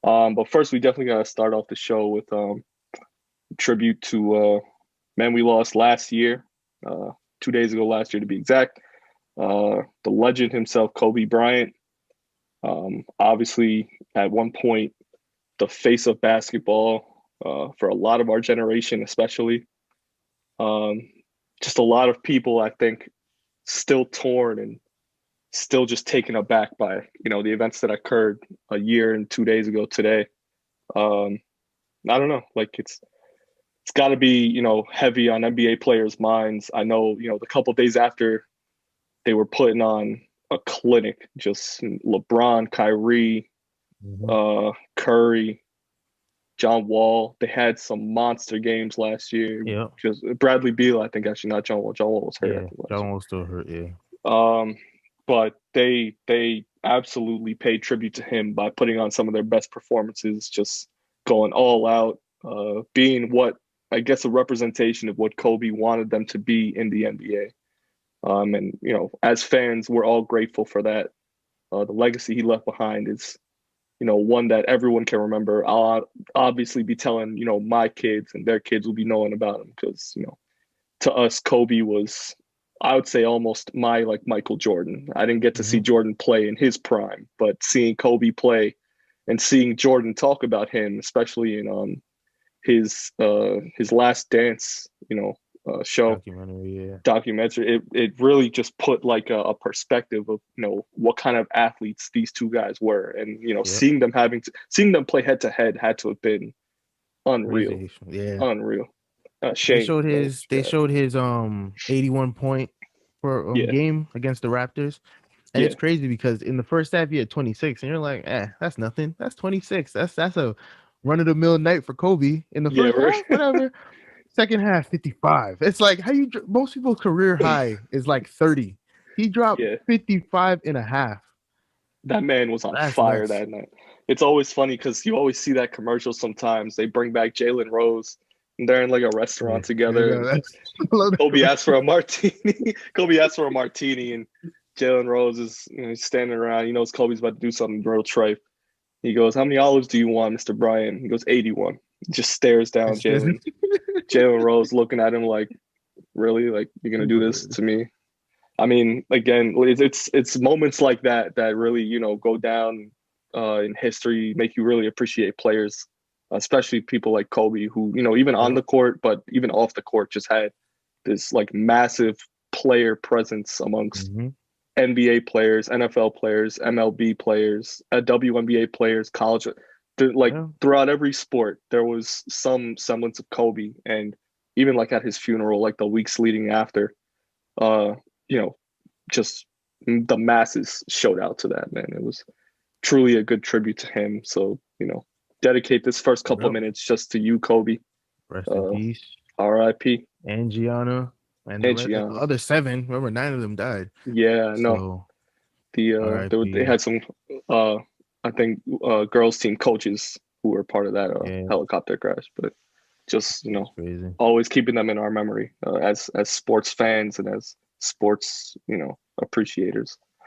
But first, we definitely got to start off the show with tribute to man we lost last year, 2 days ago, last year to be exact. The legend himself, Kobe Bryant. Obviously, at one point, the face of basketball for a lot of our generation, especially. Um, just a lot of people, I think, still torn and still just taken aback by the events that occurred a year and 2 days ago today. Um, I don't know, like it's got to be heavy on NBA players' minds. I know the couple of days after they were putting on a clinic, just LeBron, Kyrie, Hmm. Curry, John Wall. They had some monster games last year. Yeah, Just Bradley Beal, I think actually not John Wall. John Wall was hurt, I yeah. think, last John was still hurt. Yeah, year. But they absolutely paid tribute to him by putting on some of their best performances, just going all out, being what I guess a representation of what Kobe wanted them to be in the NBA. And as fans, we're all grateful for that. The legacy he left behind is one that everyone can remember. I'll obviously be telling my kids, and their kids will be knowing about him because to us Kobe was, I would say, almost my like Michael Jordan. I didn't get to see hmm, Jordan play in his prime, but seeing Kobe play and seeing Jordan talk about him, especially in his last dance, show documentary. Yeah, documentary, it really just put like a perspective of what kind of athletes these two guys were, and yeah. seeing them play head to head had to have been unreal, Crazy. Yeah. unreal. They Shame showed that his they yeah, showed his 81 point per yeah, game against the Raptors. And it's yeah, crazy because in the first half he had 26 and you're like, that's nothing. That's 26. That's a run of the mill night for Kobe. In the yeah. first half, whatever. Second half 55. It's like most people's career high is like 30. He dropped Yeah, 55 and a half. that man was on That's fire nuts. that night. It's always funny because you always see that commercial sometimes. They bring back Jalen Rose and they're in like a Yeah. restaurant Yeah, together, no, and that's I love the Kobe asks for commercial. a martini. Kobe asks for a martini, and Jalen Rose is he's standing around. He knows Kobe's about to do something real tripe. He goes, "How many olives do you want, Mr. Bryan?" He goes, "81." He just stares down It's just Jalen Rose, looking at him like, "Really? Like you're gonna do this to me?" I mean, again, it's moments like that that really go down in history, make you really appreciate players, especially people like Kobe, who even on yeah. the court, but even off the court, just had this like massive player presence amongst Hmm. NBA players, NFL players, MLB players, WNBA players, college. Like Yeah. throughout every sport, there was some semblance of Kobe, and even like at his funeral, like the weeks leading after, uh, you know, just the masses showed out to that man. It was truly a good tribute to him. So dedicate this first couple of Yep. minutes just to you, Kobe. Rest in Uh, peace. R.I.P. And Gianna and the and rest the Gianna. other seven. Remember, nine of them died. Yeah, no, So they RIP. had some uh I think girls team coaches who were part of that Yeah, helicopter crash, but just it's crazy. always keeping them in our memory as sports fans and as sports appreciators.